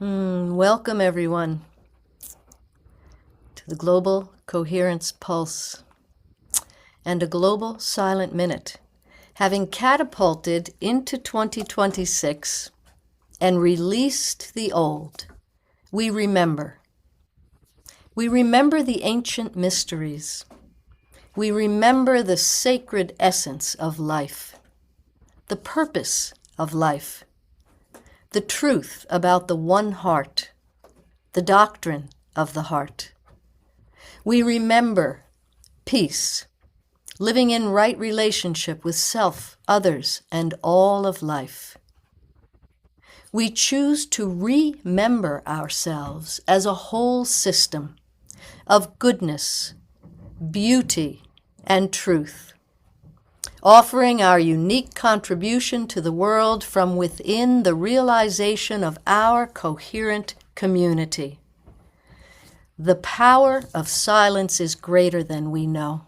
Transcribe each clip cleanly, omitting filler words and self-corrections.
Welcome, everyone, to the Global Coherence Pulse and a Global Silent Minute. Having catapulted into 2026 and released the old, we remember. We remember the ancient mysteries. We remember the sacred essence of life, the purpose of life, the truth about the one heart, the doctrine of the heart. We remember peace, living in right relationship with self, others, and all of life. We choose to remember ourselves as a whole system of goodness, beauty, and truth, offering our unique contribution to the world from within the realization of our coherent community. The power of silence is greater than we know.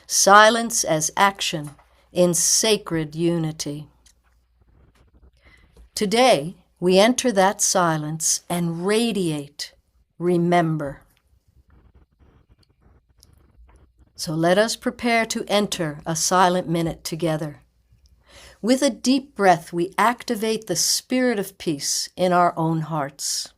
Silence as action in sacred unity. Today, we enter that silence and radiate, remember. So let us prepare to enter a silent minute together. With a deep breath, we activate the spirit of peace in our own hearts.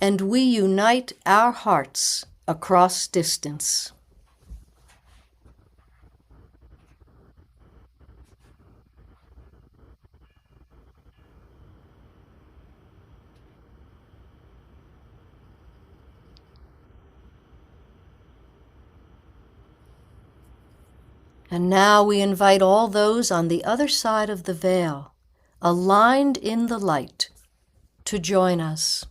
And we unite our hearts across distance. And now we invite all those on the other side of the veil, aligned in the light, to join us.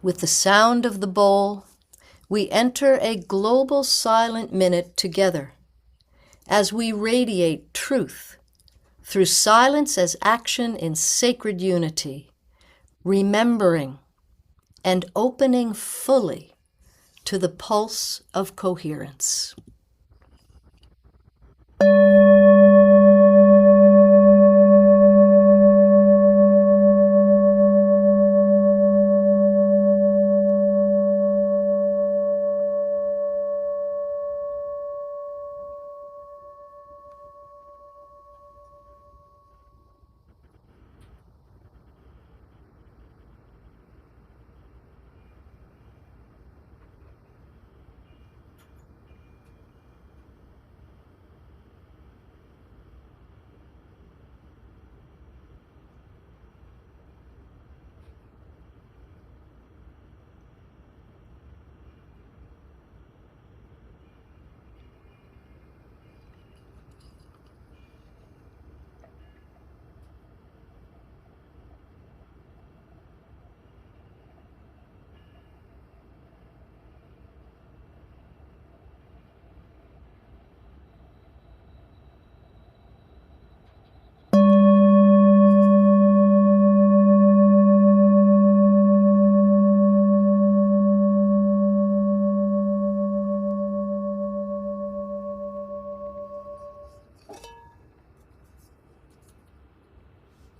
With the sound of the bowl, we enter a global silent minute together as we radiate truth through silence as action in sacred unity, remembering and opening fully to the pulse of coherence.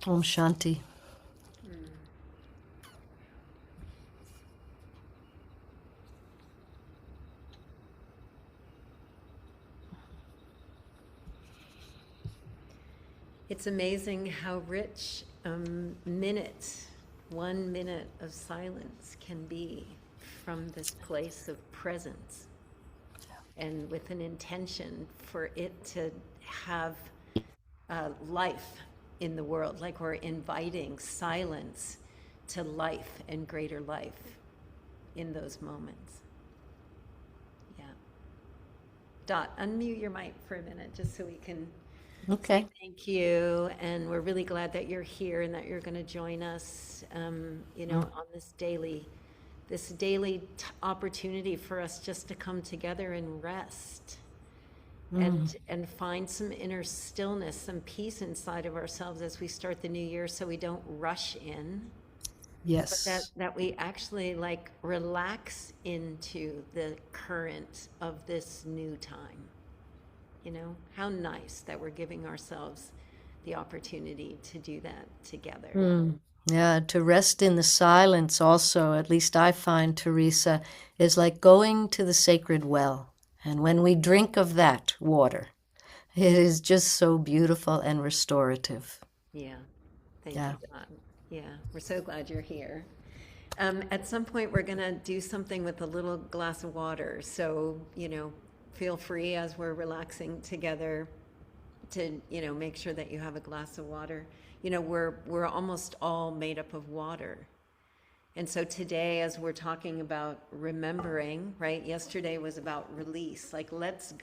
Om Shanti. It's amazing how rich minute, 1 minute of silence can be from this place of presence, and with an intention for it to have life in the world, like we're inviting silence to life and greater life in those moments. Yeah. Dot, unmute your mic for a minute just so we can Okay. Thank you, and we're really glad that you're here and that you're going to join us, on this daily opportunity for us just to come together and rest and find some inner stillness, some peace inside of ourselves as we start the new year, so we don't rush in, but that Yes. that we actually like relax into the current of this new time. How nice that we're giving ourselves the opportunity to do that together. Yeah, to rest in the silence also, at least I find, Teresa, is like going to the sacred well. And when we drink of that water, it is just so beautiful and restorative. Yeah. Thank Yeah. you, God. Yeah. We're so glad you're here. At some point, we're going to do something with a little glass of water. So, feel free as we're relaxing together to, make sure that you have a glass of water. We're almost all made up of water. And so today, as we're talking about remembering, right? Yesterday was about release. Like, let's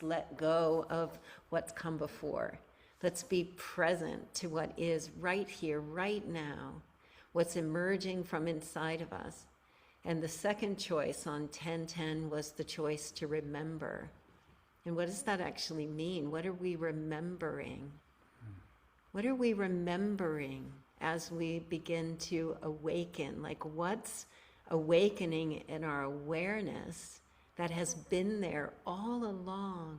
let go of what's come before. Let's be present to what is right here, right now, what's emerging from inside of us. And the second choice on 1010 was the choice to remember. And what does that actually mean? What are we remembering? What are we remembering as we begin to awaken? Like, what's awakening in our awareness that has been there all along,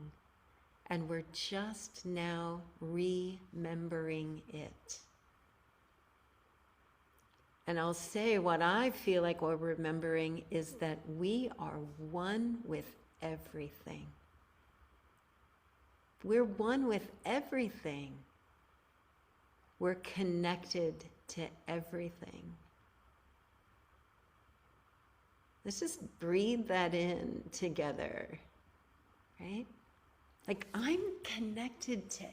and we're just now remembering it? And I'll say what I feel like we're remembering is that we are one with everything. We're one with everything. We're connected to everything. Let's just breathe that in together, right? Like, I'm connected to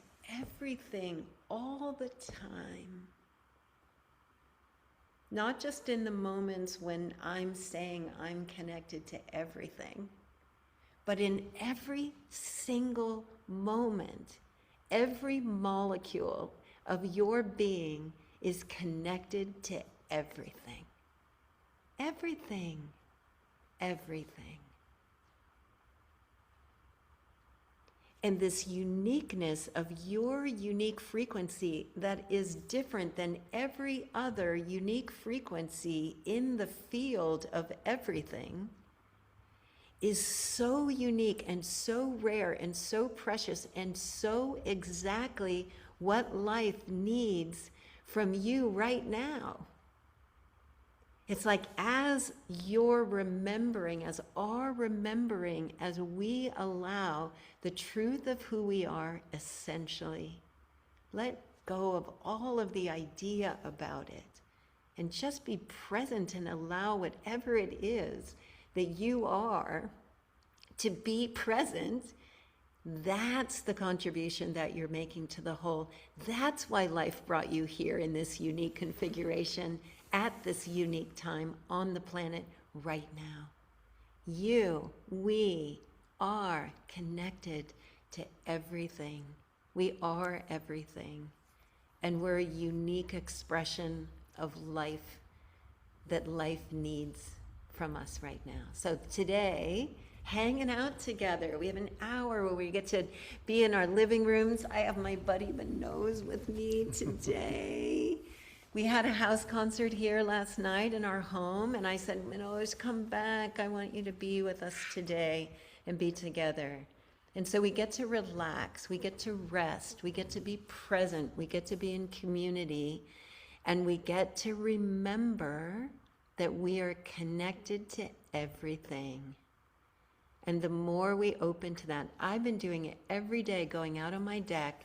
everything all the time. Not just in the moments when I'm saying I'm connected to everything, but in every single moment, every molecule of your being is connected to everything. Everything. Everything. And this uniqueness of your unique frequency that is different than every other unique frequency in the field of everything is so unique and so rare and so precious and so exactly what life needs from you right now. It's like, as you're remembering, as our remembering, as we allow the truth of who we are, essentially, let go of all of the idea about it and just be present and allow whatever it is that you are to be present. That's the contribution that you're making to the whole. That's why life brought you here in this unique configuration at this unique time on the planet right now. We are connected to everything. We are everything. And we're a unique expression of life that life needs from us right now. So today, hanging out together, we have an hour where we get to be in our living rooms. I have my buddy Manose with me today. We had a house concert here last night in our home, and I said, Manose, come back. I want you to be with us today and be together. And so we get to relax, we get to rest, we get to be present, we get to be in community, and we get to remember that we are connected to everything. And the more we open to that, I've been doing it every day, going out on my deck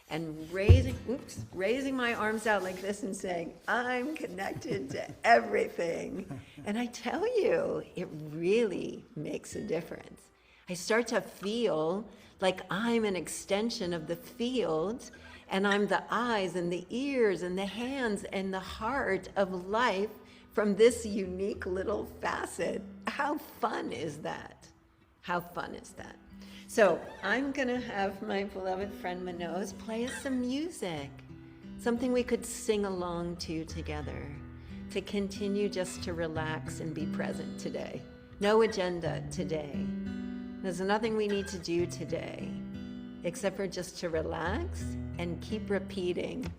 and raising my arms out like this and saying, I'm connected to everything. And I tell you, it really makes a difference. I start to feel like I'm an extension of the field, and I'm the eyes and the ears and the hands and the heart of life from this unique little facet. How fun is that? How fun is that? So I'm going to have my beloved friend Manose play us some music, something we could sing along to together, to continue just to relax and be present today. No agenda today. There's nothing we need to do today, except for just to relax and keep repeating,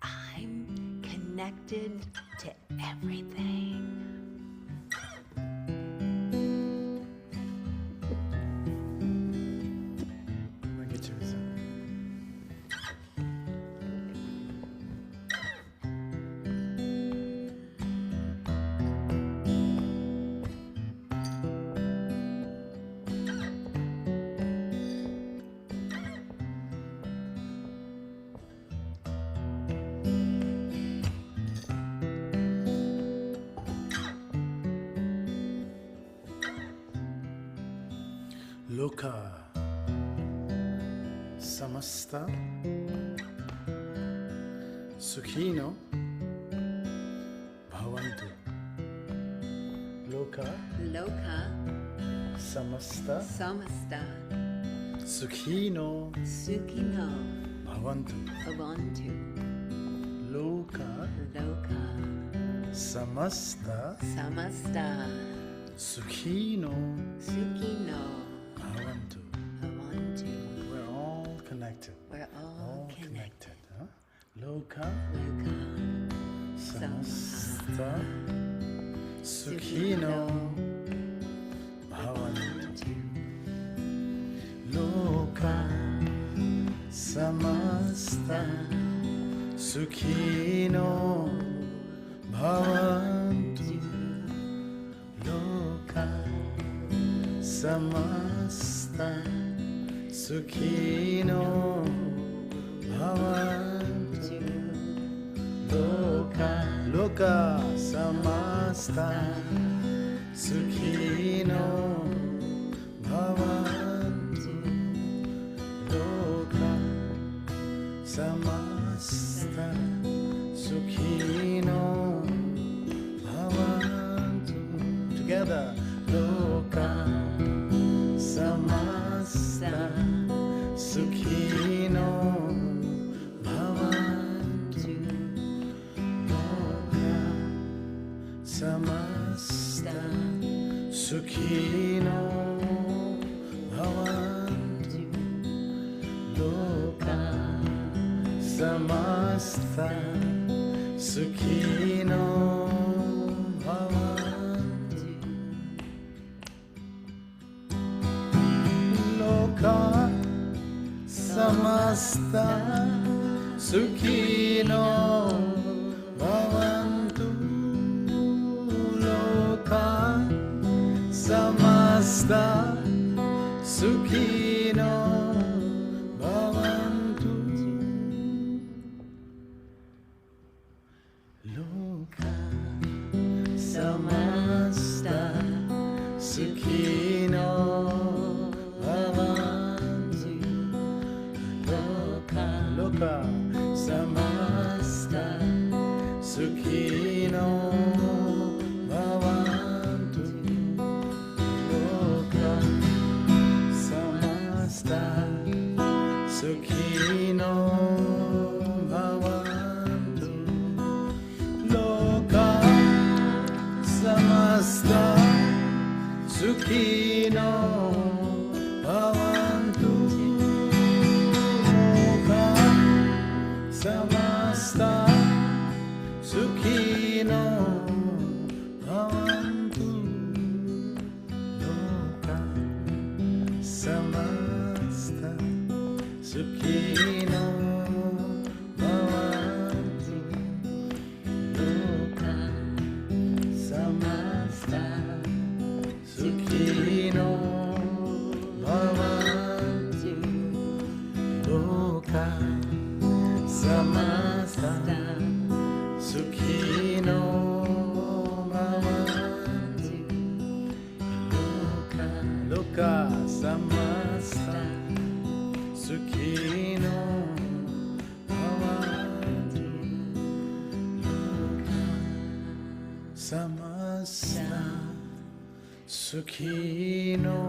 I'm connected to everything. Thank you, Teresa. Loka samasta sukhino bhavantu. Loka Loka samasta samasta sukhino sukhino bhavantu. bhavantu. Loka Loka samasta samasta sukhino sukhino bhavantu. bhavantu. We're all connected. We're all connected. Huh? Loka Loka samasta sukhino bhavantu. Loka samasta sukhino bhavantu. Loka samasta sukhino bhavantu. Loka samasta sukhino bhavantu. Loka samasta sukhino bhavantu. Together. Loka samasta sukhino bhavantu. Loka samasta sukhino bhavantu. Loka samasta sukhino bhavantu. Loka samasta sukhino bhavantu. Loka samasta sukhino bhavantu. Loka samasta sukhino bhavantu. Loka samasta sukhino bhavantu. Loka samasta sukhino bhavantu. Loka samasta sukhino bhavantu. Loka samasta sukhino bhavantu. Loka samasta sukhino bhavantu. Loka samasta sukhino bhavantu. Loka samasta sukhino bhavantu. Loka samasta sukhino bhavantu. Loka samasta sukhino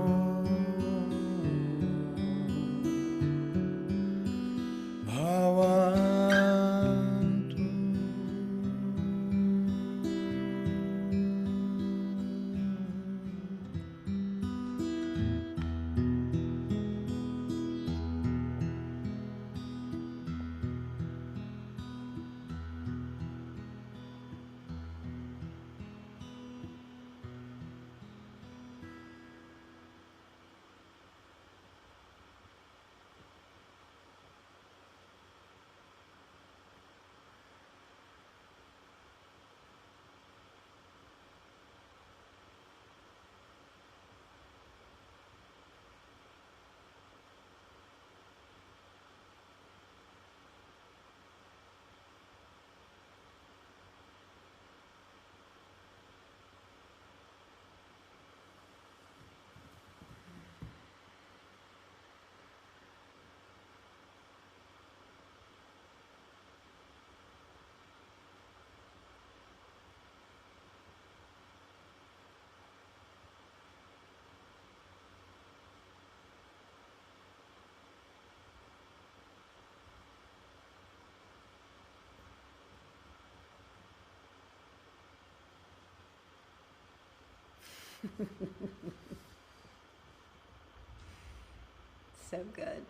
So good.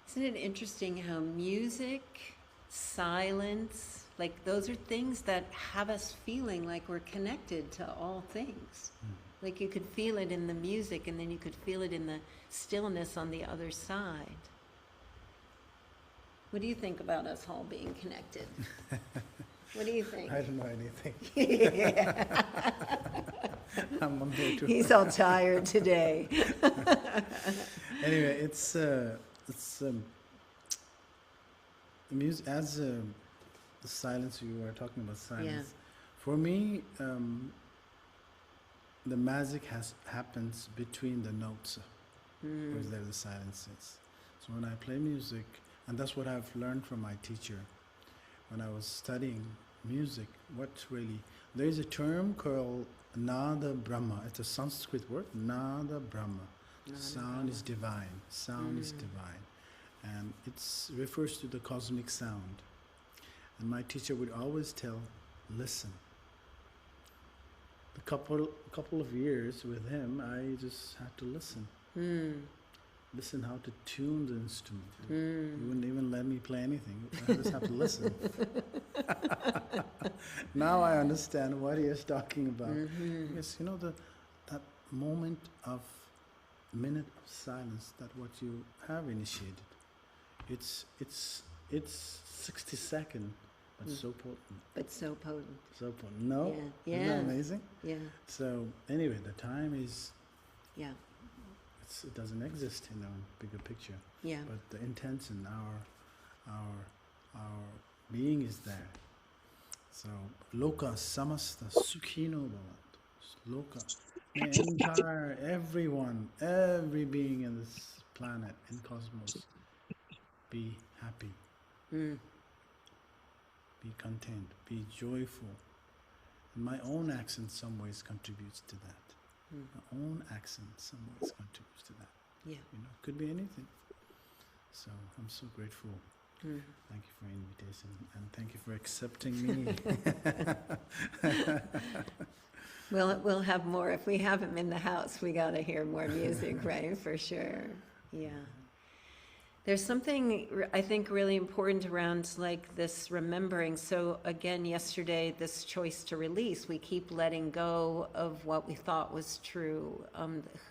Isn't it interesting how music, silence, like those are things that have us feeling like we're connected to all things. Like you could feel it in the music, and then you could feel it in the stillness on the other side. What do you think about us all being connected? What do you think? I don't know anything. Yeah. I'm here to. He's all tired today. Anyway, it's music as the silence you were talking about silence. Yeah. For me, the magic happens between the notes, where there the silence is. So when I play music, and that's what I've learned from my teacher when I was studying music. There is a term called Nada Brahma. It's a Sanskrit word, Nada Brahma. Sound is divine. Sound is divine. And it refers to the cosmic sound. And my teacher would always tell, listen. A couple of years with him, I just had to listen. Listen how to tune the instrument. He wouldn't even let me play anything. I just have to listen. Now I understand what he is talking about. Because that moment of minute of silence, that what you have initiated, it's 60 seconds, but so potent. But so potent. So potent. No? Yeah. Isn't that amazing? Yeah. So anyway, the time is, Yeah. it doesn't exist in a bigger picture. Yeah. But the intention, our being is there. So loka samasta sukhino bhavantu. Loka, the entire everyone, every being in this planet, in cosmos, be happy, be content, be joyful. And my own action in some ways contributes to that. My own accent some ways contributes to that. Yeah. It could be anything. So I'm so grateful. Thank you for your invitation, and thank you for accepting me. We'll have more. If we have him in the house, we got to hear more music, right? For sure. Yeah. There's something I think really important around like this remembering. So again, yesterday, this choice to release, we keep letting go of what we thought was true,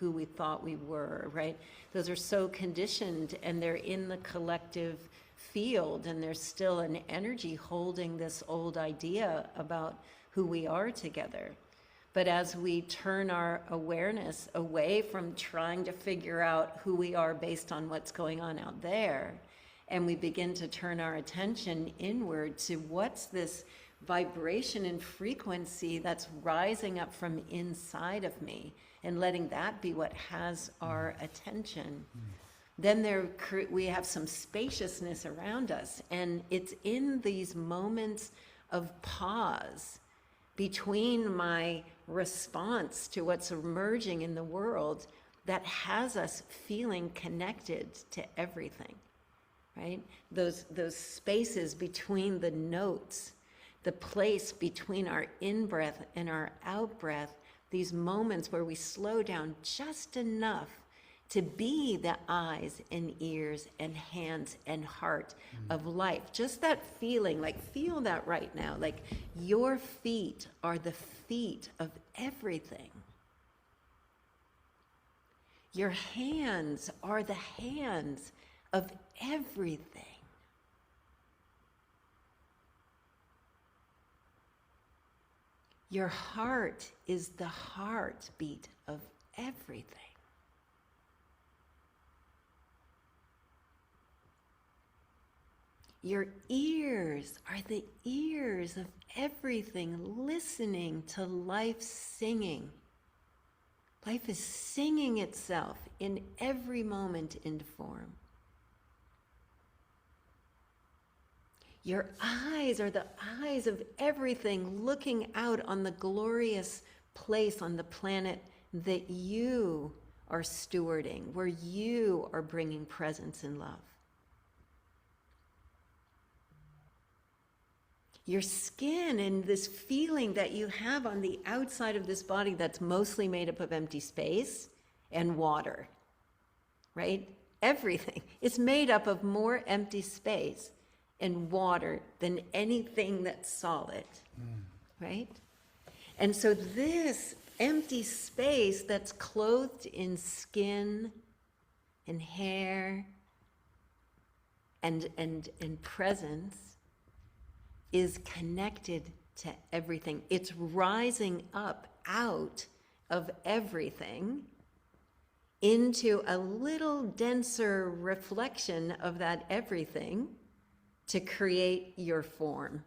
who we thought we were, right? Those are so conditioned, and they're in the collective field, and there's still an energy holding this old idea about who we are together. But as we turn our awareness away from trying to figure out who we are based on what's going on out there, and we begin to turn our attention inward to what's this vibration and frequency that's rising up from inside of me, and letting that be what has our attention, then we have some spaciousness around us. And it's in these moments of pause between my response to what's emerging in the world that has us feeling connected to everything, right? Those spaces between the notes, the place between our in-breath and our out-breath, these moments where we slow down just enough to be the eyes and ears and hands and heart of life. Just that feeling, like feel that right now, like your feet are the feet of everything. Your hands are the hands of everything. Your heart is the heartbeat of everything. Your ears are the ears of everything, listening to life singing. Life is singing itself in every moment into form. Your eyes are the eyes of everything, looking out on the glorious place on the planet that you are stewarding, where you are bringing presence and love. your skin and this feeling that you have on the outside of this body that's mostly made up of empty space and water, right? Everything. It's made up of more empty space and water than anything that's solid, right? And so this empty space that's clothed in skin and hair and presence is connected to everything. It's rising up out of everything into a little denser reflection of that everything to create your form.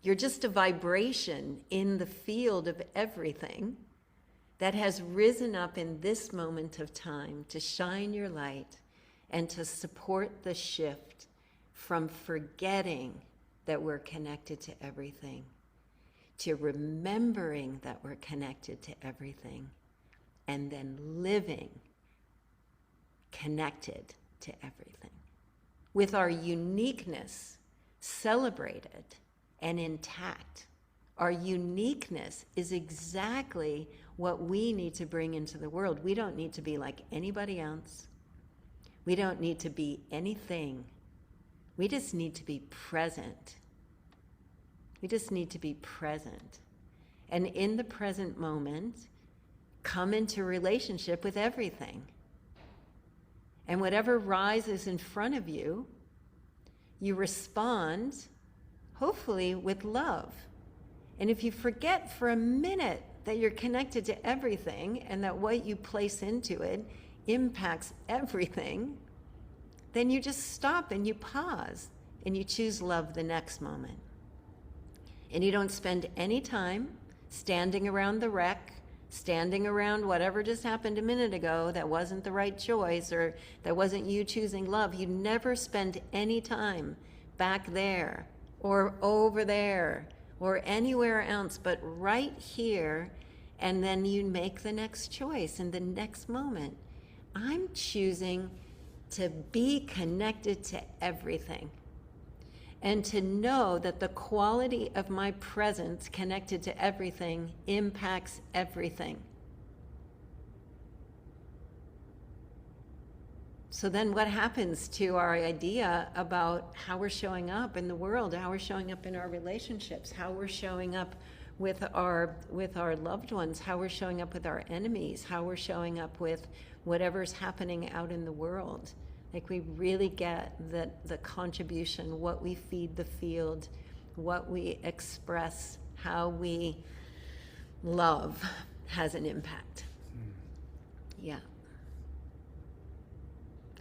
You're just a vibration in the field of everything that has risen up in this moment of time to shine your light and to support the shift from forgetting that we're connected to everything to remembering that we're connected to everything and then living connected to everything with our uniqueness celebrated and intact. Our uniqueness is exactly what we need to bring into the world. We don't need to be like anybody else. We don't need to be anything. We just need to be present. We just need to be present. And in the present moment, come into relationship with everything. And whatever rises in front of you, you respond, hopefully with love. And if you forget for a minute that you're connected to everything and that what you place into it impacts everything, then you just stop and you pause and you choose love the next moment. And you don't spend any time standing around the wreck, standing around whatever just happened a minute ago that wasn't the right choice or that wasn't you choosing love. You never spend any time back there or over there or anywhere else but right here, and then you make the next choice in the next moment. I'm choosing to be connected to everything and to know that the quality of my presence connected to everything impacts everything. So then what happens to our idea about how we're showing up in the world, how we're showing up in our relationships, how we're showing up with our loved ones, how we're showing up with our enemies, how we're showing up with whatever's happening out in the world? Like, we really get that the contribution, what we feed the field, what we express, how we love has an impact. Yeah.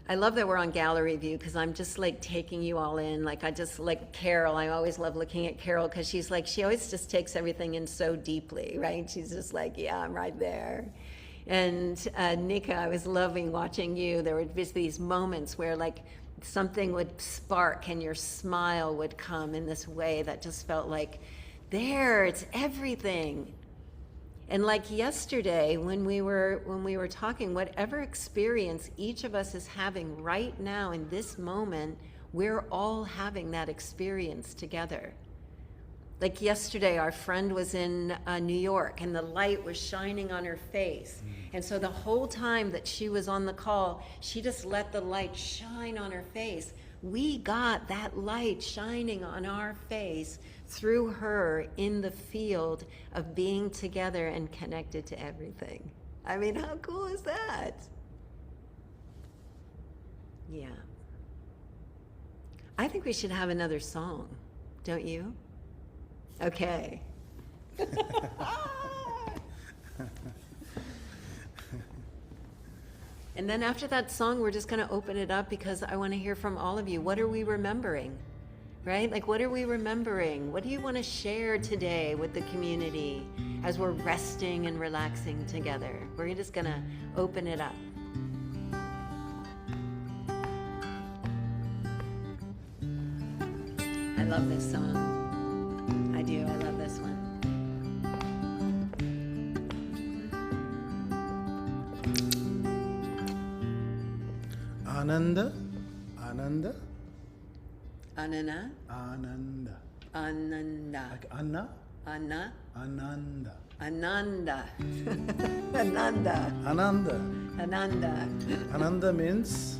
I love that we're on gallery view because I'm just like taking you all in. Like, I just like Carol. I always love looking at Carol because she's like, she always just takes everything in so deeply, right? She's just like, yeah, I'm right there. And Nika, I was loving watching you. There were just these moments where like something would spark and your smile would come in this way that just felt like, there, it's everything. And like yesterday when we were talking, whatever experience each of us is having right now in this moment, we're all having that experience together. Like yesterday, our friend was in New York and the light was shining on her face. And so the whole time that she was on the call, she just let the light shine on her face. We got that light shining on our face through her in the field of being together and connected to everything. I mean, how cool is that? Yeah. I think we should have another song, don't you? Okay. And then after that song, we're just going to open it up because I want to hear from all of you. What are we remembering? Right? Like, what are we remembering? What do you want to share today with the community as we're resting and relaxing together? We're just going to open it up. I love this song. I do. I love this one. Ananda, Ananda, Anana. Ananda. Ananda. Like Anna? Ananda. Ananda. Ananda. Ananda. Ananda. Ananda. Ananda means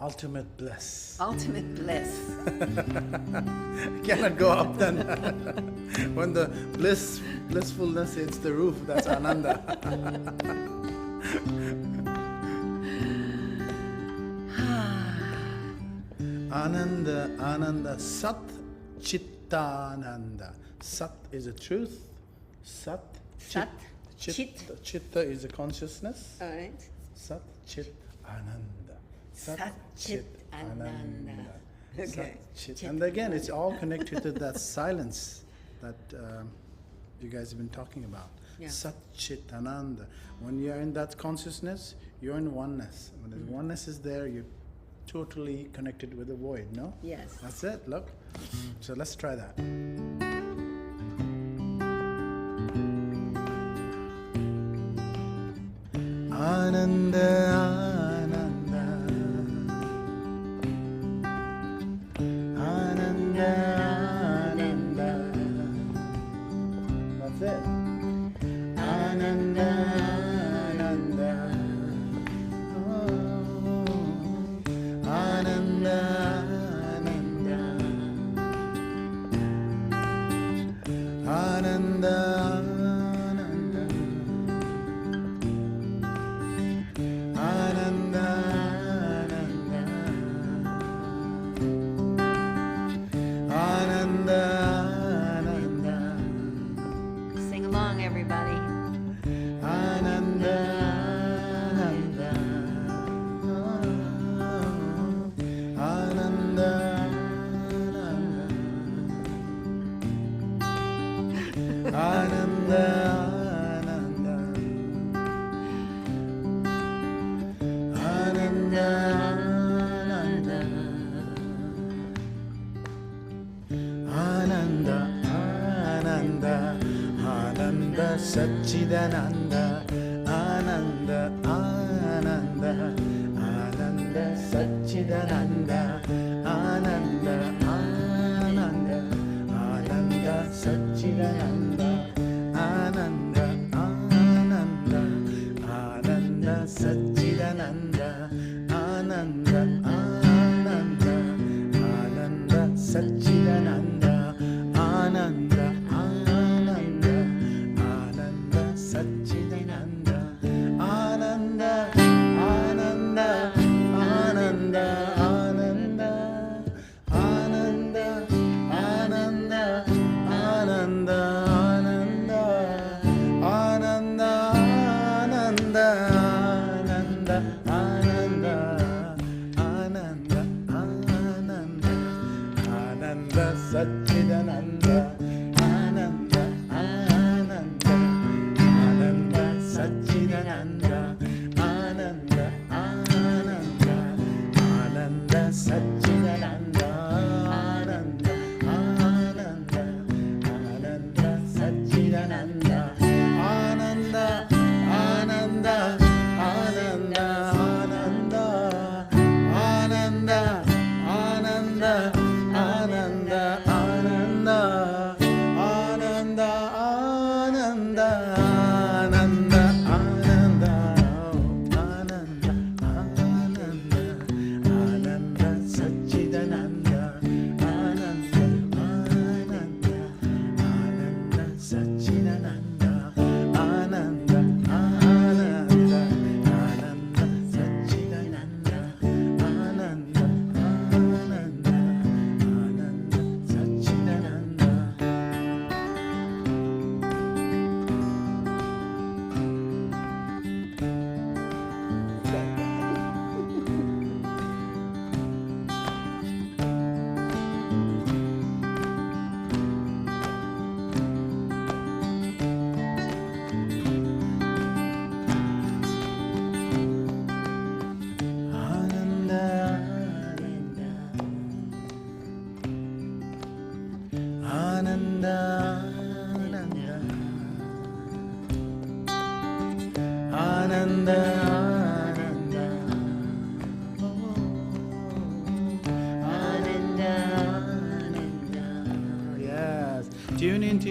ultimate bliss. Ultimate bliss. You cannot go up then. When the blissfulness hits the roof, that's Ananda. Ananda, Ananda, Sat Chittananda. Sat is a truth. Sat. Sat. Chit. Chitta is a consciousness. All right. Sat Chit Ananda. Sat Chit Ananda. Okay. Sat Chit. Chit And again, it's all connected to that silence that you guys have been talking about. Yeah. Sat Chit Ananda. When you're in that consciousness, you're in oneness. When the oneness is there, you're totally connected with the void, no? Yes. That's it, look. So let's try that. Ananda, Ananda. Ananda, Ananda. That's it. Ananda, Ananda. Oh. Ananda, Ananda. Ananda, Ananda. Ananda, Ananda. Ananda, Ananda. Sing along, everybody. Ananda, Ananda. Ananda, Ananda. Ananda, Ananda. Ananda, Ananda. Ananda, Ananda. Ananda, Satchidananda. Ananda, Ananda. Ananda, Satchidananda. Ananda, Ananda. Ananda, Satchidananda. Ananda, Ananda. Ananda, Satchidananda. Ananda, Ananda. Ananda, Satchidananda. Ananda, Ananda. Ananda, Satchidananda. Ananda, Ananda. Ananda, Ananda. Ananda, Ananda. Ananda, Ananda. Ananda, Ananda. Ananda, Ananda. Ananda, Ananda. Ananda, Satchidananda. Ananda, Ananda. Ananda, Satchidananda. Ananda, Ananda. Ananda, Satchidananda. Ananda, Ananda. Ananda, Satchidananda. Ananda, Ananda. Ananda, Ananda. Ananda, Ananda. Ananda, Ananda. Ananda, Ananda. Ananda, Ananda. Ananda, Ananda. Ananda, Satchidananda. Ananda, Ananda. Ananda, Satchidananda. Ananda, Ananda. Ananda, Satchidananda. Ananda, Ananda. Ananda, Satchidananda. Ananda, Ananda. Ananda, Ananda. Ananda, Ananda.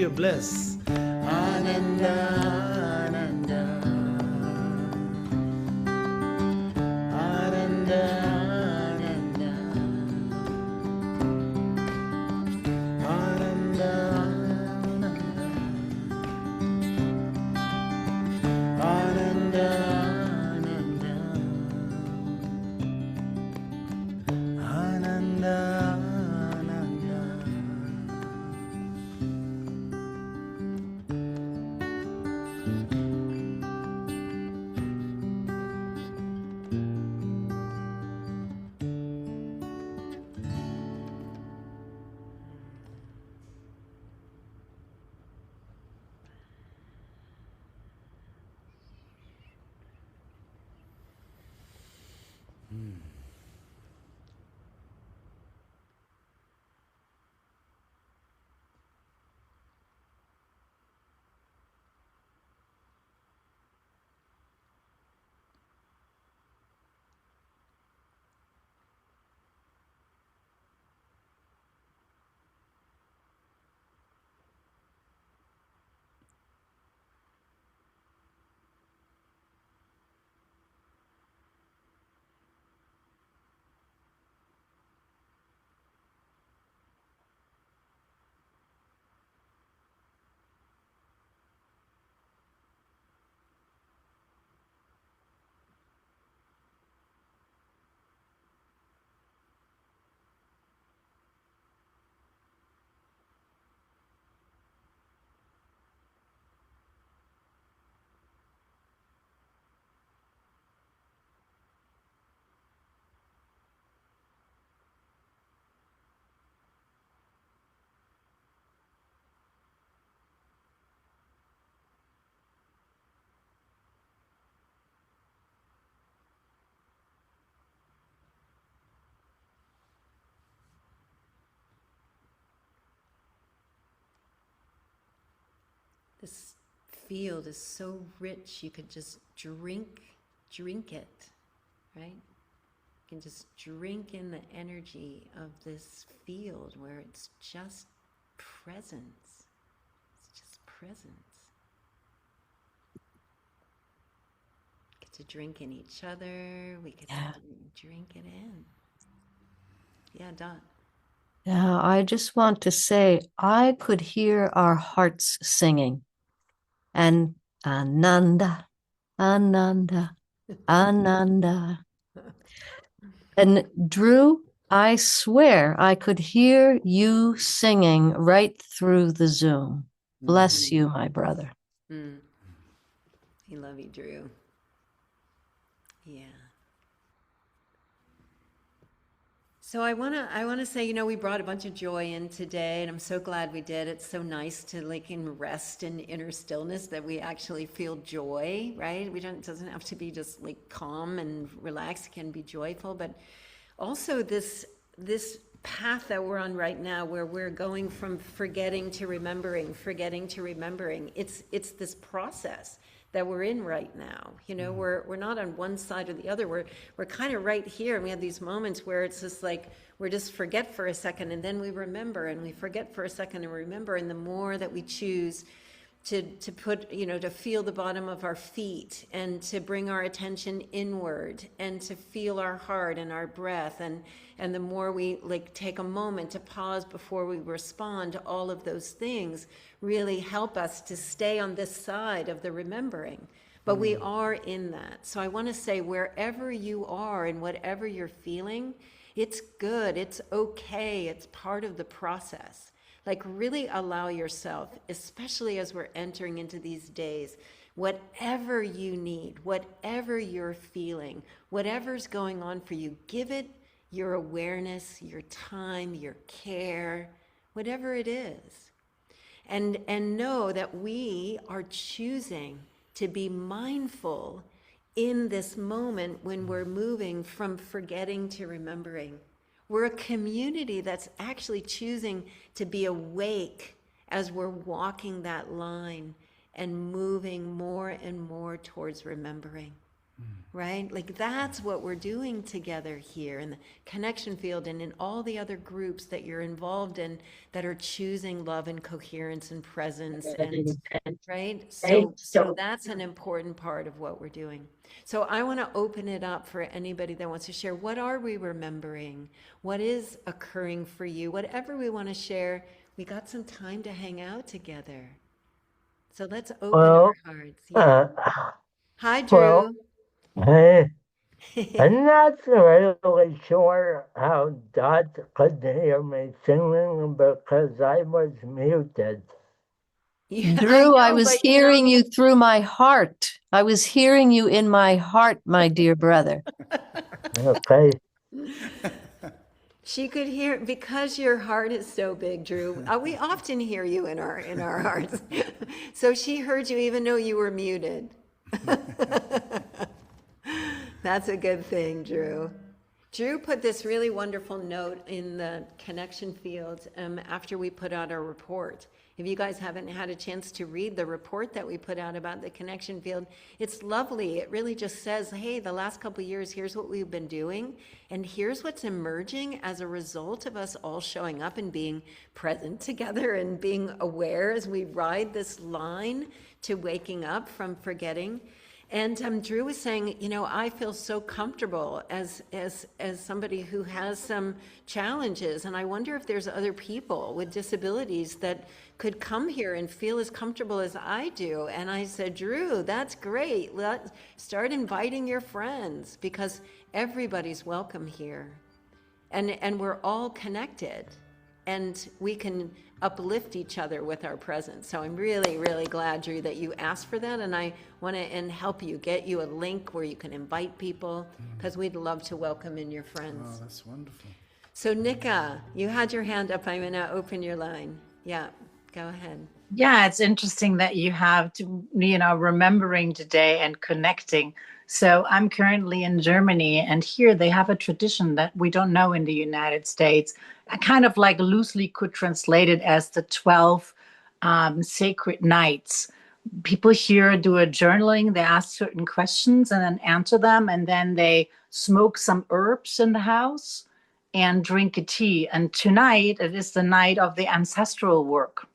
your bliss. Ananda, Ananda, Ananda, Ananda, Ananda, Ananda, Ananda, Ananda. This field is so rich, you could just drink it, right? You can just drink in the energy of this field where it's just presence. It's just presence. Get to drink in each other. We get to drink it in. Yeah, Dot. Yeah, I just want to say I could hear our hearts singing. And Ananda, Ananda, Ananda. And Drew, I swear I could hear you singing right through the Zoom. Bless you, my brother. Mm. I love you, Drew. Yeah. So I wanna say, we brought a bunch of joy in today, and I'm so glad we did. It's so nice to in rest in inner stillness that we actually feel joy, right? It doesn't have to be just calm and relaxed. It can be joyful, but also this path that we're on right now, where we're going from forgetting to remembering. It's this process that we're in right now. We're not on one side or the other. We're kind of right here, and we have these moments where it's just we're just forget for a second, and then we remember, and we forget for a second and remember. And the more that we choose to put, to feel the bottom of our feet, and to bring our attention inward, and to feel our heart and our breath, and the more we take a moment to pause before we respond, to all of those things really help us to stay on this side of the remembering. But we are in that. So I want to say, wherever you are and whatever you're feeling, it's good, it's okay, it's part of the process. Really allow yourself, especially as we're entering into these days, whatever you need, whatever you're feeling, whatever's going on for you, give it your awareness, your time, your care, whatever it is. And know that we are choosing to be mindful in this moment when we're moving from forgetting to remembering. We're a community that's actually choosing to be awake as we're walking that line and moving more and more towards remembering. right? Like that's what we're doing together here in the connection field and in all the other groups that you're involved in that are choosing love and coherence and presence and right? So that's an important part of what we're doing. So I want to open it up for anybody that wants to share. What are we remembering? What is occurring for you? Whatever we want to share, we got some time to hang out together. So let's open our Well, hearts. Yeah. uh, Hi, well, Drew. hey, I'm not really sure how Dot could hear me singing because I was muted. Yeah, I Drew, I know, was but hearing you through my heart. I was hearing you in my heart, my dear brother. Okay. she could hear because your heart is so big, Drew. We often hear you in our hearts. So she heard you even though you were muted. That's a good thing, Drew. Drew put this really wonderful note in the connection field after we put out our report. If you guys haven't had a chance to read the report that we put out about the connection field, it's lovely. It really just says, hey, the last couple of years, here's what we've been doing, and here's what's emerging as a result of us all showing up and being present together and being aware as we ride this line to waking up from forgetting. And Drew was saying, you know, I feel so comfortable as somebody who has some challenges, and I wonder if there's other people with disabilities that could come here and feel as comfortable as I do. And I said, Drew, that's great. Let's start inviting your friends because everybody's welcome here, and we're all connected, and we can uplift each other with our presence. So I'm really, really glad, Drew, that you asked for that. And I want to help you, get you a link where you can invite people because we'd love to welcome in your Oh, friends. that's wonderful. So Nika, you had your hand up. I'm going to open your line. Yeah, go ahead. Yeah, it's interesting that you have to, remembering today and connecting. So I'm currently in Germany, and here they have a tradition that we don't know in the United States. I kind of like loosely could translate it as the 12 sacred nights. People here do a journaling, they ask certain questions and then answer them, and then they smoke some herbs in the house and drink a tea. And tonight, it is the night of the ancestral work,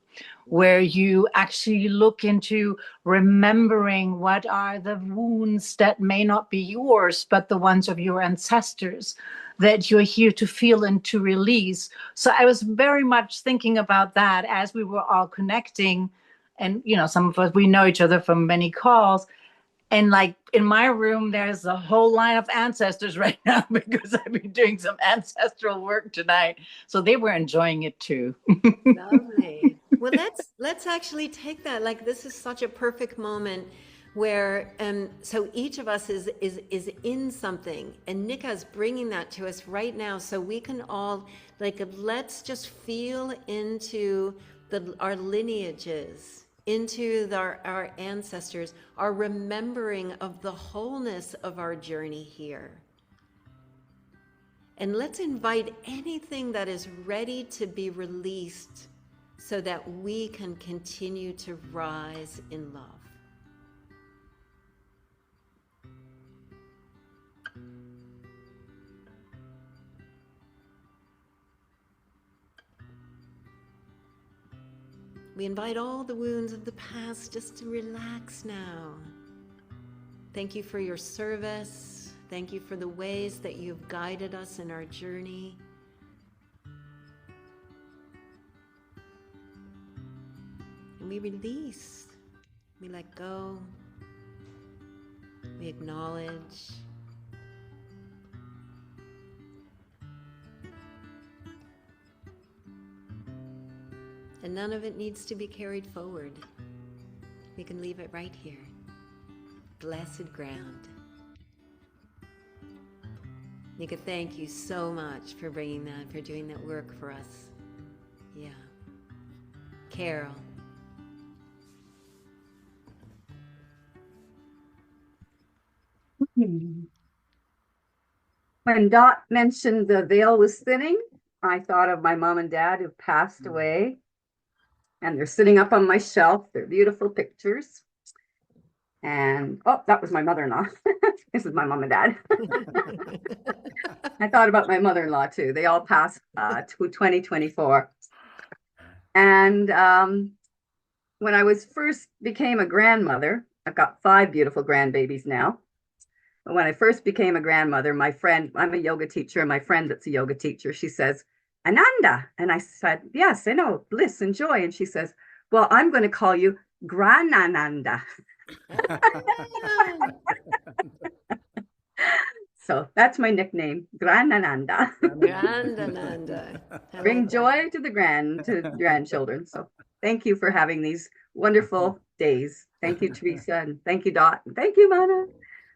where you actually look into remembering what are the wounds that may not be yours, but the ones of your ancestors that you're here to feel and to release. So I was very much thinking about that as we were all connecting. And, some of us, we know each other from many calls. And like in my room, there's a whole line of ancestors right now because I've been doing some ancestral work tonight. So they were enjoying it too. Lovely. Well, let's actually take that. Like this is such a perfect moment where so each of us is in something, and Nika's bringing that to us right now, so we can all like let's just feel into our lineages, into our ancestors, our remembering of the wholeness of our journey here. And let's invite anything that is ready to be released so that we can continue to rise in love. We invite all the wounds of the past just to relax now. Thank you for your service. Thank you for the ways that you've guided us in our journey. And we release, we let go, we acknowledge. And none of it needs to be carried forward. We can leave it right here. Blessed ground. Nika, thank you so much for bringing that, for doing that work for us. Yeah. Carol. When Dot mentioned the veil was thinning, I thought of my mom and dad who passed away, and they're sitting up on my shelf. They're beautiful pictures. And oh, that was my mother-in-law. This is my mom and dad. I thought about my mother-in-law too. They all passed to 2024. And when I was first became a grandmother, I've got 5 beautiful grandbabies now. But when I first became a grandmother, my friend, I'm a yoga teacher, and my friend that's a yoga teacher, she says, Ananda. And I said, yes, I know, bliss and joy. And she says, well, I'm going to call you Granananda. So that's my nickname, Granananda. Grandananda. I Bring like that. joy to the grandchildren. So thank you for having these wonderful days. Thank you, Teresa, and thank you, Dot. Thank you, Mana.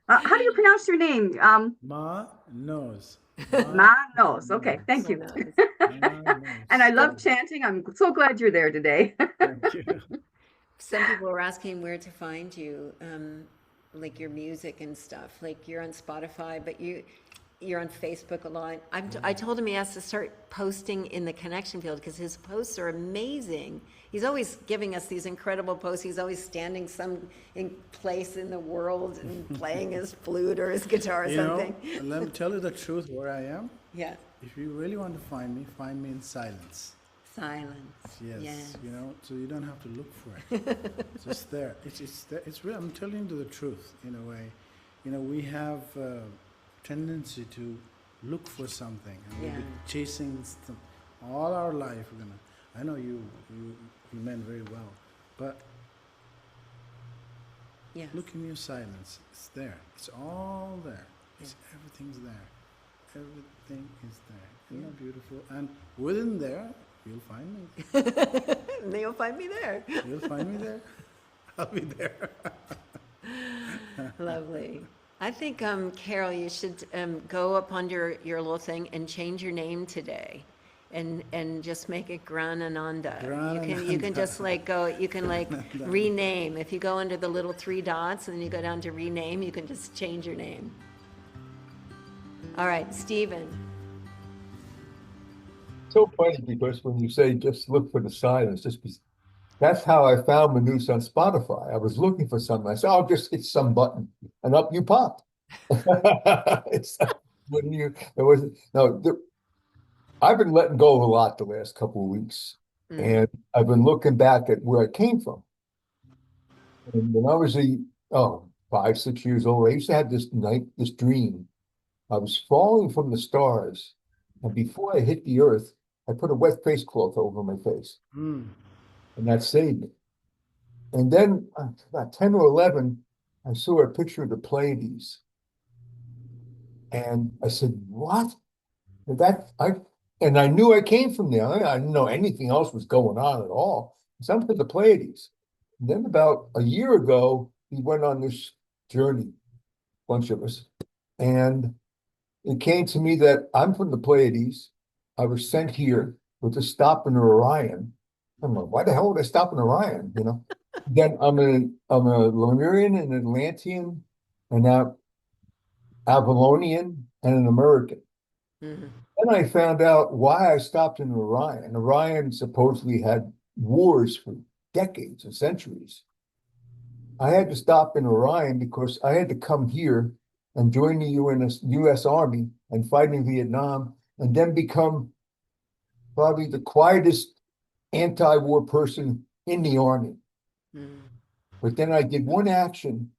How do you pronounce your name? Ma knows. Manos. Okay, thank you. Manose. And I love chanting. I'm so glad you're there today. Thank you. Some people were asking where to find you, like your music and stuff. Like you're on Spotify, but you're on Facebook a lot. I told him he has to start posting in the connection field because his posts are amazing. He's always giving us these incredible posts. He's always standing some in place in the world and playing his flute or his guitar or You know, something. let me tell you the truth where I am. Yeah, If you really want to find me in silence. silence. Yes, Yes. you know, so you don't have to look for it. It's just there. It's there. It's real. I'm telling you the truth in a way. You know, we have a tendency to look for something, and we've been Yeah. chasing all our life. We're gonna. I know you meant very well, but Yes. look in your silence. It's there. It's all there. It's everything's there. Everything is there. Isn't that beautiful? And within there, you'll find me. And you'll find me there. You'll find me there. I'll be there. Lovely. I think, Carol, you should go up on your little thing and change your name today, and just make it Granananda. You can just like go. You can like rename. If you go under the little 3 dots and then you go down to rename, you can just change your name. All right, Stephen. So funny because when you say just look for the silence, that's how I found Manose on Spotify. I was looking for something. I said, "I'll just hit some button," and up you pop. It's when you there was no. I've been letting go of a lot the last couple of weeks, and I've been looking back at where I came from. And when I was 5, 6 years old, I used to have this dream. I was falling from the stars, and before I hit the earth, I put a wet face cloth over my face, Mm. and that saved me. And then about 10 or 11, I saw a picture of the Pleiades, and I said, "What?" And I knew I came from there. I didn't know anything else was going on at all. So I'm to the Pleiades. And then about a year ago, we went on this journey, a bunch of us, and it came to me that I'm from the Pleiades. I was sent here with a stop in Orion. I'm like, why the hell would I stop in Orion? You know. Then I'm a Lemurian, an Atlantean, an Avalonian, and an American. Mhm. Then I found out why I stopped in Orion. Orion supposedly had wars for decades and centuries. I had to stop in Orion because I had to come here and join the U.S. Army and fight in Vietnam, and then become probably the quietest anti-war person in the Army. But then I did one action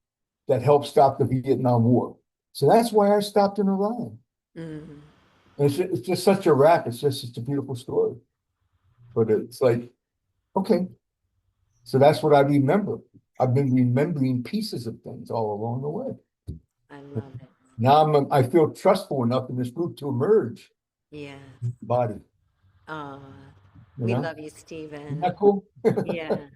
that helped stop the Vietnam War. So that's why I stopped in Orion. Mhm. It's just such a wrap. It's a beautiful story. But it's like, okay. So that's what I remember. I've been remembering pieces of things all along the way. I love it. Now I feel trustful enough in this group to emerge Yes. body. Aw, You we know? love you, Isn't Stephen. that cool? Yeah.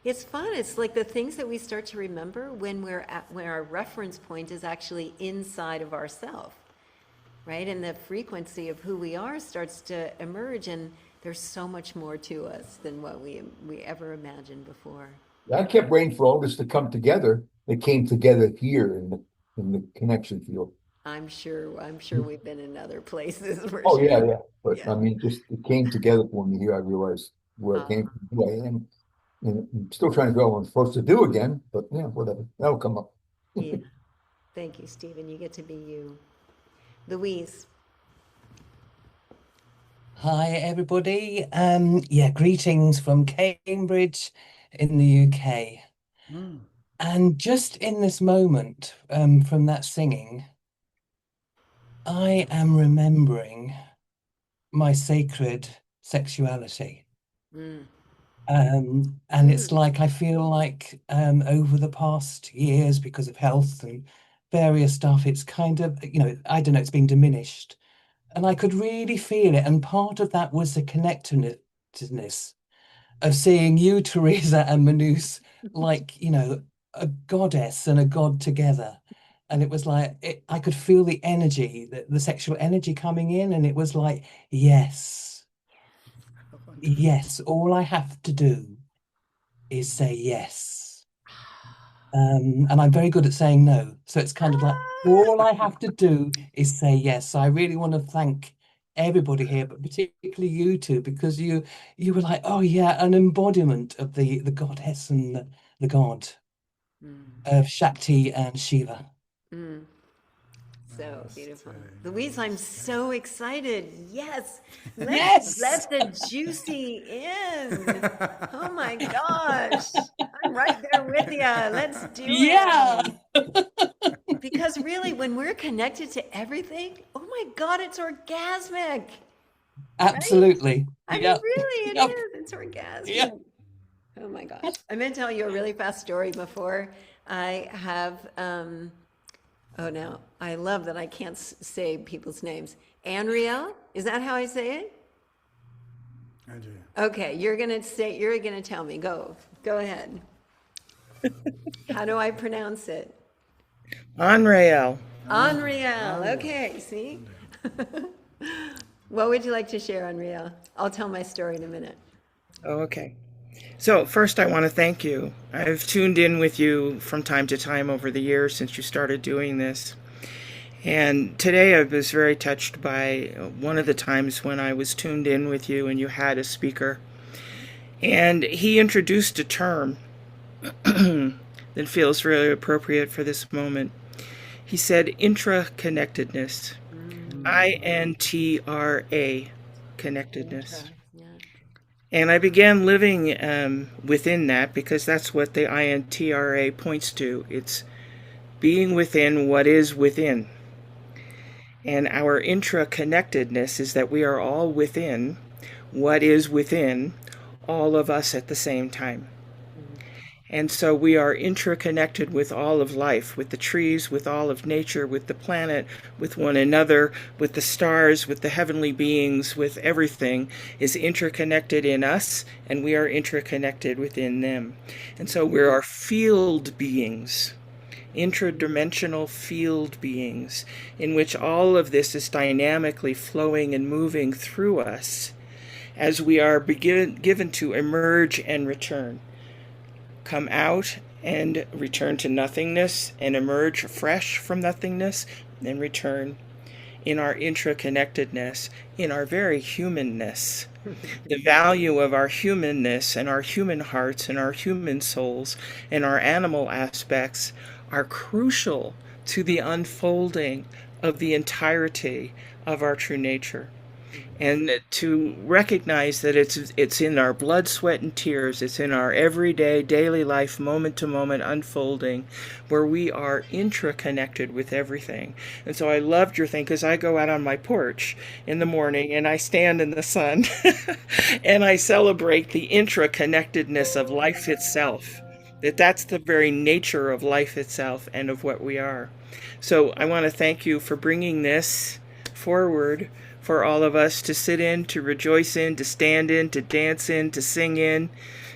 It's fun. It's like the things that we start to remember when when our reference point is actually inside of ourself, right? And the frequency of who we are starts to emerge, and there's so much more to us than what we ever imagined before. I kept waiting for all this to come together. It came together here in the connection field. I'm sure we've been in other places for Oh sure. yeah. But Yeah. I mean, just it came together for me here. I realized where I came from, who I am. And I'm still trying to go what I'm supposed to do again, but yeah, whatever. That'll come up. Yeah. Thank you, Stephen. You get to be you. Louise. Hi, everybody. Yeah, greetings from Cambridge in the UK. And just in this moment, from that singing, I am remembering my sacred sexuality. And it's like I feel like over the past years, because of health and various stuff, it's kind of, I don't know, it's been diminished. And I could really feel it. And part of that was the connectedness of seeing you, Teresa, and Manose, like, a goddess and a god together. And it was like, I could feel the energy, the sexual energy coming in. And it was like, yes, yes, all I have to do is say yes. And I'm very good at saying no. So it's kind of like all I have to do is say yes. So I really want to thank everybody here, but particularly you two, because you were like, oh yeah, an embodiment of the goddess and the god of Shakti and Shiva. So beautiful. Louise, I'm so excited. Yes. Yes. Let the juicy in. Oh my gosh. I'm right there with you. Let's do Yeah. it. Because really, when we're connected to everything, oh my God, it's orgasmic. Absolutely. I mean, Yep. really, it Yep. is. It's orgasmic. Yep. Oh my gosh. I'm going to tell you a really fast story before I have, oh no, I love that I can't say people's names. Anriel, is that how I say it? Andrea. Okay, you're going to tell me. Go ahead. How do I pronounce it? Anriel. Anriel. Okay, see? What would you like to share, Anriel? I'll tell my story in a minute. Oh, okay. So first I want to thank you. I've tuned in with you from time to time over the years since you started doing this. And today I was very touched by one of the times when I was tuned in with you and you had a speaker. And he introduced a term that feels really appropriate for this moment. He said intra-connectedness. INTRA connectedness. And I began living within that because that's what the INTRA points to. It's being within what is within. And our intra-connectedness is that we are all within what is within all of us at the same time. And so we are interconnected with all of life, with the trees, with all of nature, with the planet, with one another, with the stars, with the heavenly beings, with everything is interconnected in us, and we are interconnected within them. And so we are field beings, interdimensional field beings, in which all of this is dynamically flowing and moving through us as we are given to emerge and return. Come out and return to nothingness and emerge fresh from nothingness and return in our intraconnectedness, in our very humanness. The value of our humanness and our human hearts and our human souls and our animal aspects are crucial to the unfolding of the entirety of our true nature. And to recognize that it's in our blood, sweat, and tears, it's in our everyday, daily life, moment-to-moment unfolding, where we are intraconnected with everything. And so I loved your thing, because I go out on my porch in the morning, and I stand in the sun, and I celebrate the intraconnectedness of life itself, that's the very nature of life itself and of what we are. So I want to thank you for bringing this forward for all of us to sit in, to rejoice in, to stand in, to dance in, to sing in,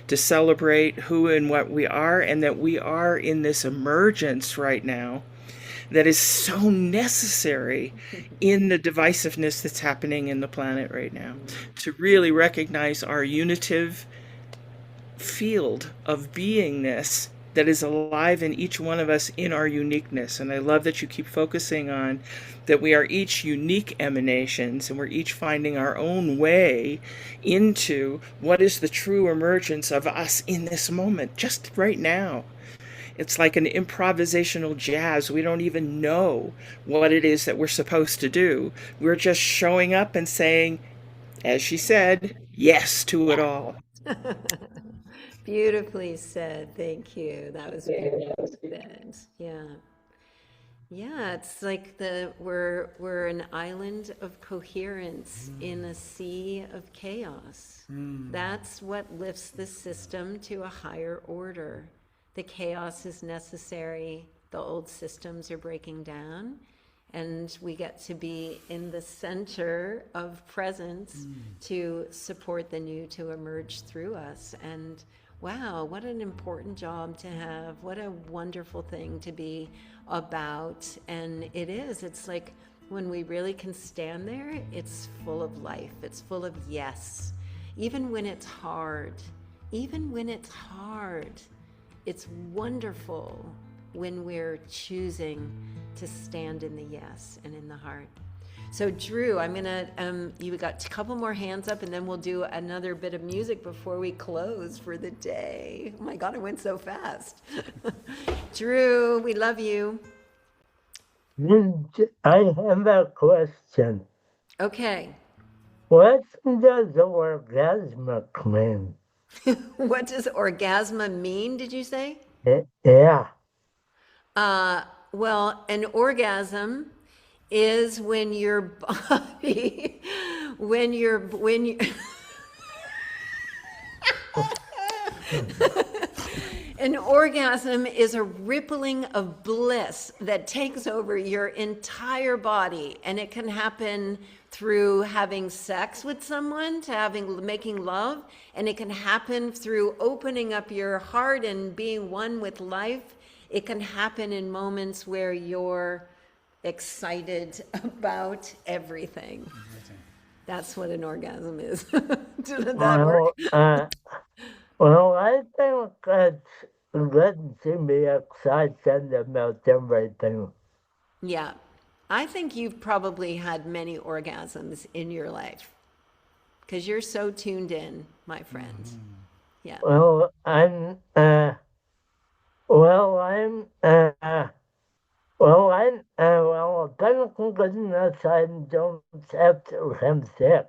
to celebrate who and what we are, and that we are in this emergence right now that is so necessary in the divisiveness that's happening in the planet right now. To really recognize our unitive field of beingness that is alive in each one of us in our uniqueness. And I love that you keep focusing on that we are each unique emanations, and we're each finding our own way into what is the true emergence of us in this moment, just right now. It's like an improvisational jazz. We don't even know what it is that we're supposed to do. We're just showing up and saying, as she said, yes to it all. Beautifully said. Thank you. That was beautifully said. Yeah. Yeah, it's like we're an island of coherence in a sea of chaos. That's what lifts the system to a higher order. The chaos is necessary. The old systems are breaking down, and we get to be in the center of presence to support the new to emerge through us. And wow, what an important job to have. What a wonderful thing to be about. And it's like when we really can stand there, it's full of life. It's full of yes. Even when it's hard, it's wonderful when we're choosing to stand in the yes and in the heart. So Drew, I'm gonna, you got a couple more hands up, and then we'll do another bit of music before we close for the day. Oh my God, it went so fast. Drew, we love you. I have a question. Okay. What does orgasmic mean? What does orgasma mean, did you say? Yeah. Well, an orgasm is when your body, when you, an orgasm is a rippling of bliss that takes over your entire body, and it can happen through having sex with someone, to making love, and it can happen through opening up your heart and being one with life. It can happen in moments where you're excited about everything. That's what an orgasm is. Did that work? Well, I think it's good to be excited about everything. Yeah. I think you've probably had many orgasms in your life because you're so tuned in, my friend. Yeah. Well, I'm thank goodness I don't have to have sex.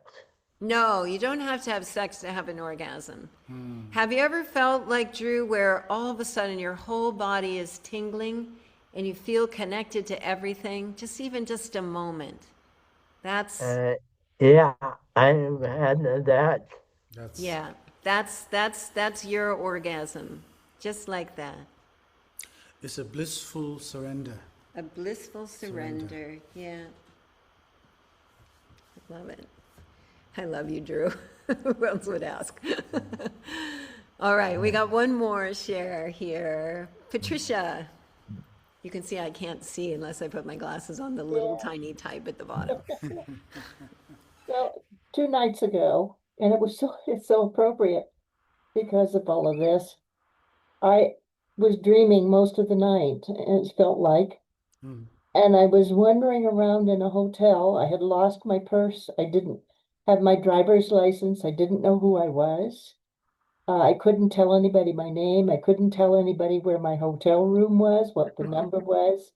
No, you don't have to have sex to have an orgasm. Have you ever felt like, Drew, where all of a sudden your whole body is tingling and you feel connected to everything, even just a moment? That's Yeah, I've had that. yeah, that's your orgasm, just like that. It's a blissful surrender. A blissful surrender. Yeah. I love it. I love you, Drew. Who else would ask? All right, we got one more share here. Patricia. You can see I can't see unless I put my glasses on, the little tiny type at the bottom. So 2 nights ago, and it's so appropriate because of all of this, I was dreaming most of the night, and it felt like. And I was wandering around in a hotel. I had lost my purse. I didn't have my driver's license. I didn't know who I was. I couldn't tell anybody my name. I couldn't tell anybody where my hotel room was, what the number was.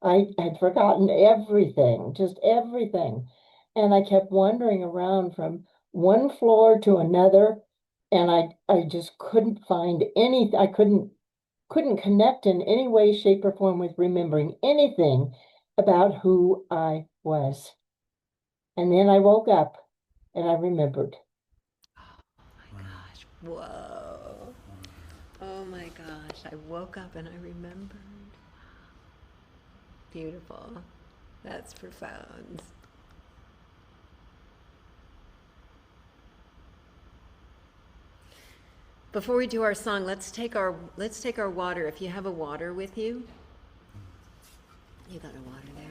I had forgotten everything, just everything. And I kept wandering around from one floor to another, and I just couldn't find anything. I couldn't connect in any way, shape, or form with remembering anything about who I was. And then I woke up and I remembered. Oh my gosh. Whoa. Oh my gosh. I woke up and I remembered. Beautiful. That's profound. Before we do our song, let's take our water. If you have a water with you, you got a water there.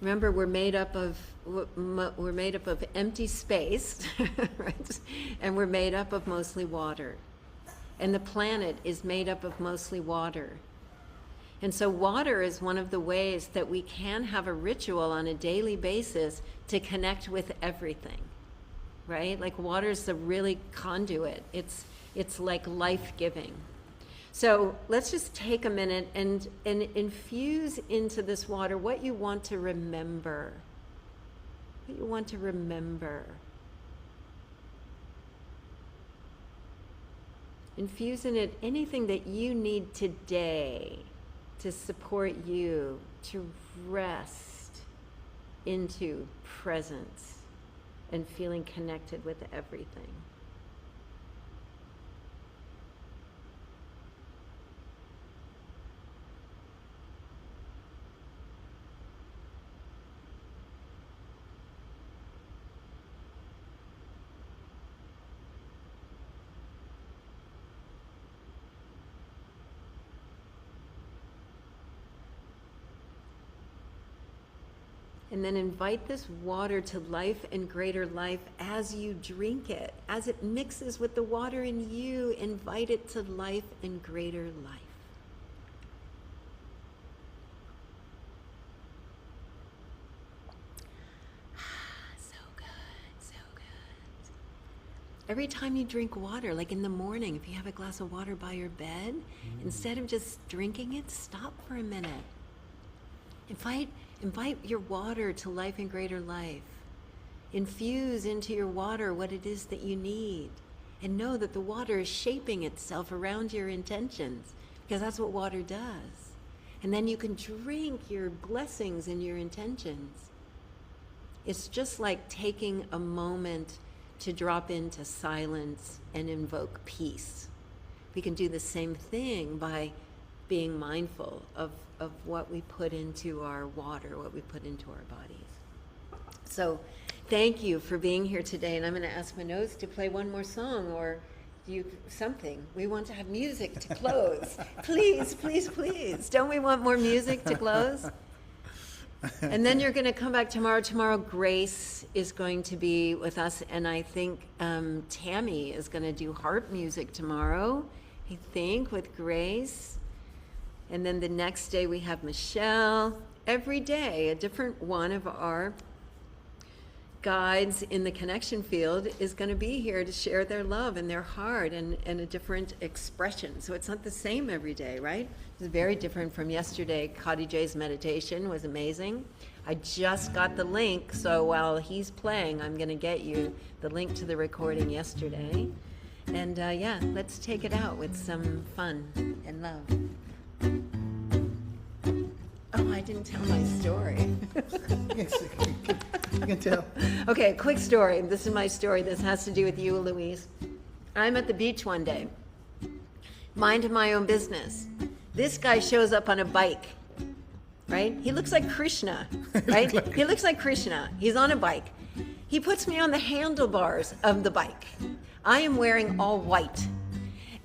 Remember, we're made up of empty space, right? And we're made up of mostly water. and the planet is made up of mostly water. And so water is one of the ways that we can have a ritual on a daily basis to connect with everything, right? Like water's the really conduit. It's like life-giving. So let's just take a minute and infuse into this water what you want to remember. What you want to remember. Infuse in it anything that you need today to support you to rest into presence and feeling connected with everything. And then invite this water to life and greater life as you drink it. As it mixes with the water in you, invite it to life and greater life. So good, so good. Every time you drink water, like in the morning, if you have a glass of water by your bed, instead of just drinking it, stop for a minute. Invite your water to life and greater life. Infuse into your water what it is that you need. And know that the water is shaping itself around your intentions, because that's what water does. And then you can drink your blessings and your intentions. It's just like taking a moment to drop into silence and invoke peace. We can do the same thing by being mindful of what we put into our water, what we put into our bodies. So thank you for being here today, and I'm going to ask Manose to play one more song or something. We want to have music to close. Please, please, please. Don't we want more music to close? And then you're going to come back tomorrow. Tomorrow Grace is going to be with us, and I think Tammy is going to do harp music tomorrow, I think, with Grace. And then the next day we have Michelle. Every day, a different one of our guides in the connection field is going to be here to share their love and their heart and a different expression. So it's not the same every day, right? It's very different from yesterday. Kadi J's meditation was amazing. I just got the link, so while he's playing, I'm going to get you the link to the recording yesterday. And yeah, let's take it out with some fun and love. Oh, I didn't tell my story. Yes, you can tell. Okay, quick story. This is my story. This has to do with you, Louise. I'm at the beach one day, minding my own business. This guy shows up on a bike, right? He looks like Krishna, right? He looks like Krishna. He's on a bike. He puts me on the handlebars of the bike. I am wearing all white.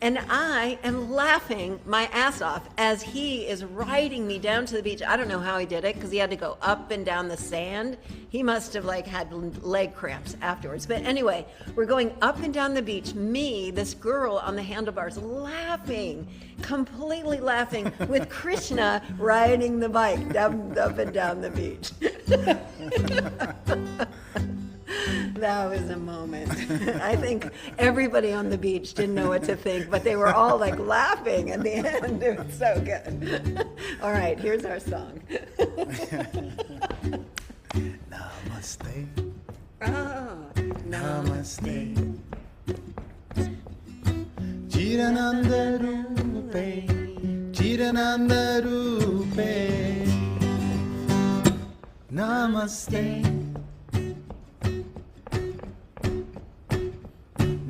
And I am laughing my ass off as he is riding me down to the beach. I don't know how he did it because he had to go up and down the sand. He must have had leg cramps afterwards. But anyway, we're going up and down the beach. Me, this girl on the handlebars, laughing, completely laughing with Krishna riding the bike up and down the beach. That was a moment. I think everybody on the beach didn't know what to think, but they were all laughing at the end. It was so good. All right, here's our song. Namaste. Oh, Namaste. Chirananda Rupe. Chirananda Rupe. Namaste.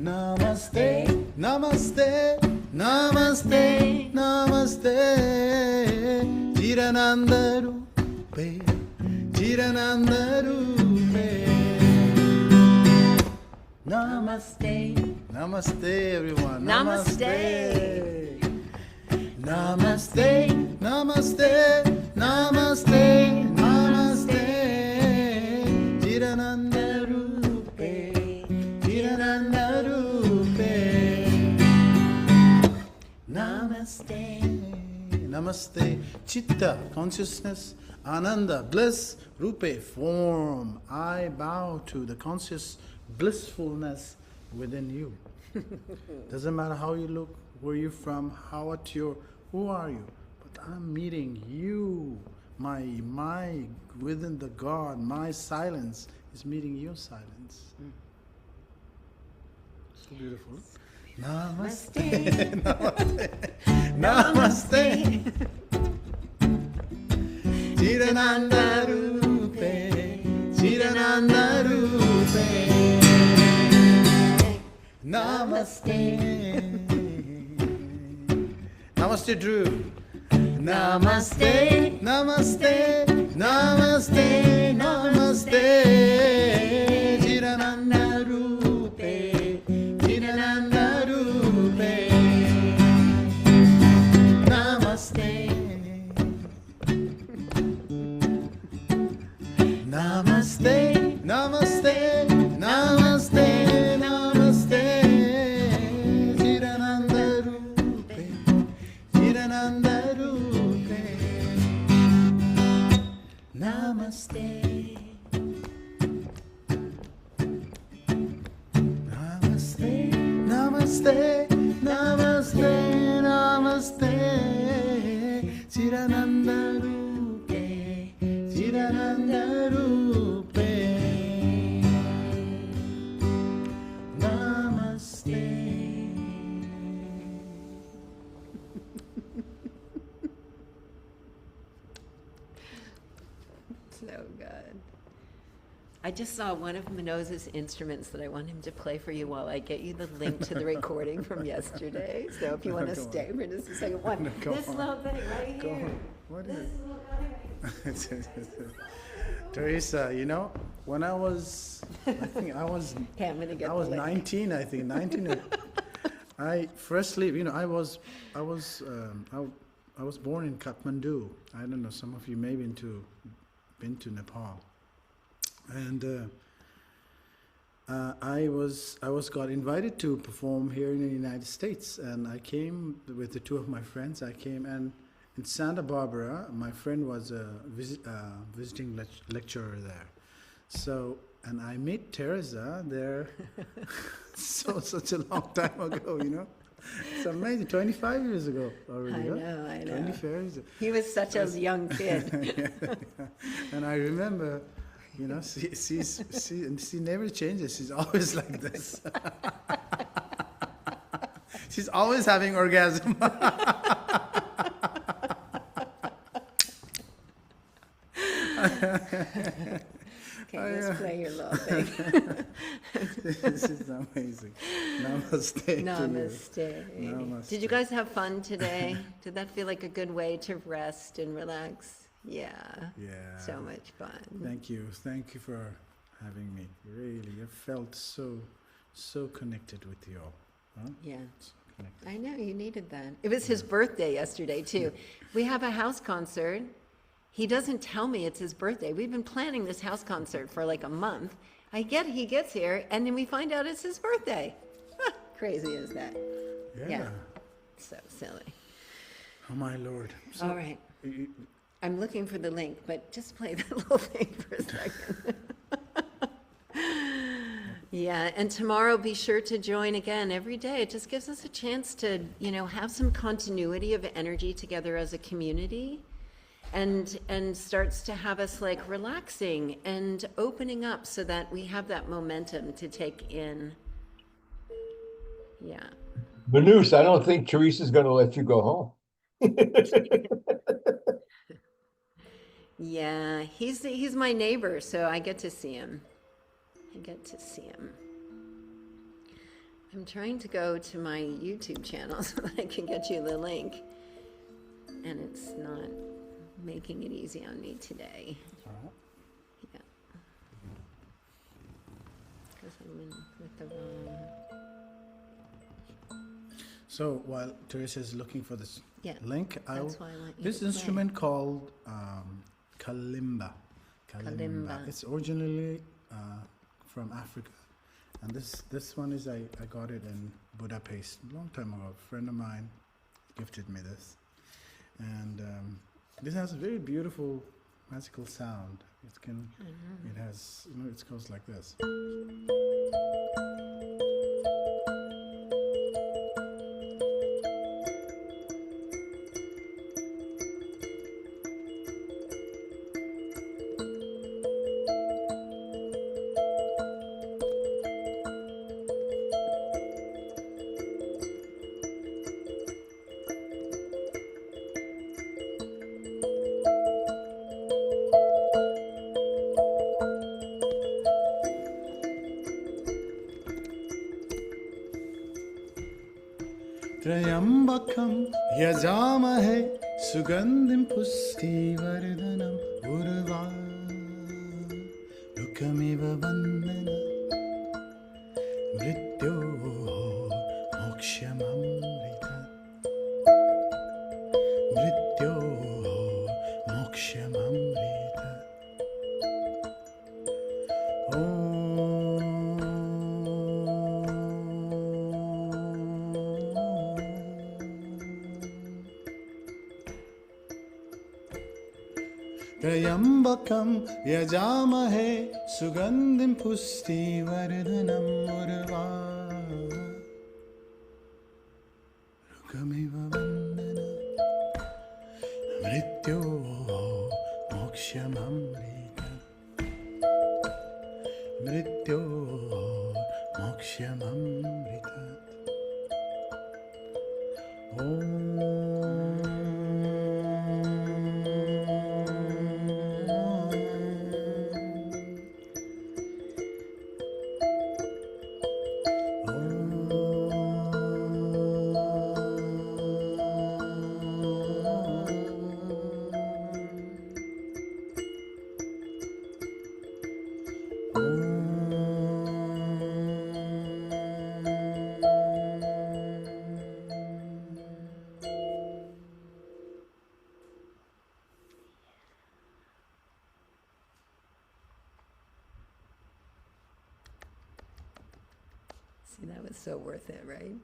Namaste, namaste, namaste, namaste. Chirananda Rupe, Chirananda Rupe. Namaste, namaste, everyone. Namaste. Namaste, namaste, namaste, namaste. Chirananda Rupe, Chirananda Rupe. Namaste, Chitta, consciousness, Ananda, bliss, Rupe, form. I bow to the conscious blissfulness within you. Doesn't matter how you look, where you're from, who are you? But I'm meeting you. My within the God, my silence is meeting your silence. So beautiful. Namaste. Namaste. Chidananda Rupe. Chidananda Rupe. Namaste. Namaste, Drew. Namaste. Namaste. Namaste. Namaste. Chidananda Rupe. Chidananda Rupe. Namaste. Namaste. Namaste. Namaste. Namaste. Chidananda Rupe. Chidananda Rupe. Namaste. Namaste, namaste, namaste, namaste. Chidananda Rupe, Chidananda Rupe. Namaste. So good. I just saw one of Manose's instruments that I want him to play for you while I get you the link to the recording from yesterday. So if you want to Go stay on. for just a second. One, Go this on. little thing right Go here. on. What This is little guy. Teresa, when I was, I think I was, Okay, I'm gonna get I was the link. 19, I think, 19. I firstly, I was born in Kathmandu. I don't know, some of you may been to Nepal. And I got invited to perform here in the United States, and I came with the two of my friends. I came, and in Santa Barbara, my friend was a visiting lecturer there. So, and I met Teresa there such a long time ago, It's amazing, 25 years ago already. I know. 25 years ago. He was such a young kid. Yeah. And I remember, she never changes. She's always like this. She's always having orgasm. Okay, let's play your little thing. This is amazing. Namaste. to you. Namaste. Namaste. Did you guys have fun today? Did that feel like a good way to rest and relax? Yeah. Yeah. So much fun. Thank you for having me. Really, I felt so connected with you all. Huh? Yeah. So connected. I know, you needed that. It was his birthday yesterday, too. We have a house concert. He doesn't tell me it's his birthday. We've been planning this house concert for like a month. He gets here, and then we find out it's his birthday. Crazy is that? Yeah. So silly. Oh my Lord. So, All right. I'm looking for the link, but just play that little thing for a second. Yeah, and tomorrow be sure to join again every day. It just gives us a chance to, have some continuity of energy together as a community, and starts to have us like relaxing and opening up so that we have that momentum to take in. Yeah. Manose, I don't think Teresa's going to let you go home. Yeah, he's my neighbor, so I get to see him. I'm trying to go to my YouTube channel so that I can get you the link, and it's not making it easy on me today. Yeah, because I'm in with the wrong. So while Teresa is looking for this link, that's why I want you this to instrument called kalimba. Kalimba. It's originally from Africa, and this one is I got it in Budapest a long time ago. A friend of mine gifted me this, And this has a very beautiful magical sound. It has, it goes like this. त्र्यम्बकं यजामहे सुगन्धिं पुष्टिवर्धनम् उर्वारुकमिव बन्धनं मृत्योः मोक्षममृतात् मृत्योः मोक्षममृतात् त्र्यम्बकं यजामहे सुगन्धिं पुष्टिवर्धनम् उर्वारुकमिव बन्धनं मृत्योः मोक्षममृतात् मृत्योः मोक्षममृतात् See, that was so worth it, right?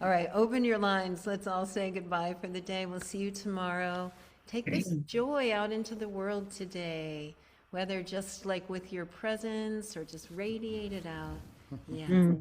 All right, open your lines. Let's all say goodbye for the day. We'll see you tomorrow. Take this joy out into the world today, whether just like with your presence or just radiate it out. Yeah.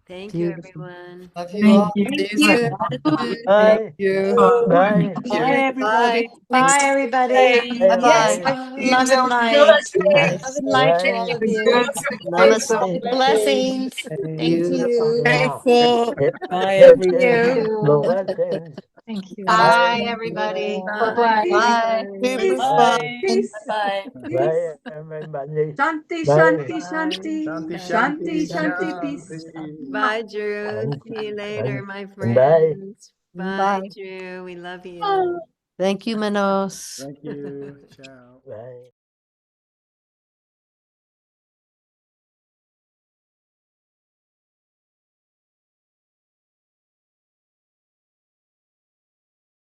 Thank you, Beautiful. everyone. Love you Thank all. you. See you soon. Thank Bye. you. Bye. Bye, everybody. Bye, Thanks. everybody. Bye-bye. Yes, love and light. Bye. Love and light to all of you. Namaste. Blessings. Thank Beautiful. you. Grateful. Bye, Thank everybody. you. Blessings. Thank you. Bye, Bye, everybody. Bye. peace, Bye. Super peace, fun. Bye. peace, Bye. peace. Bye, everybody. Shanti, Bye. shanti, shanti, Shanti, shanti, shanti, shanti, peace. shanti. Bye, Drew. And, See you later, my and bye. friends. Bye, Bye. Drew. We love you. Thank you, Manose. Thank you. Ciao. Bye.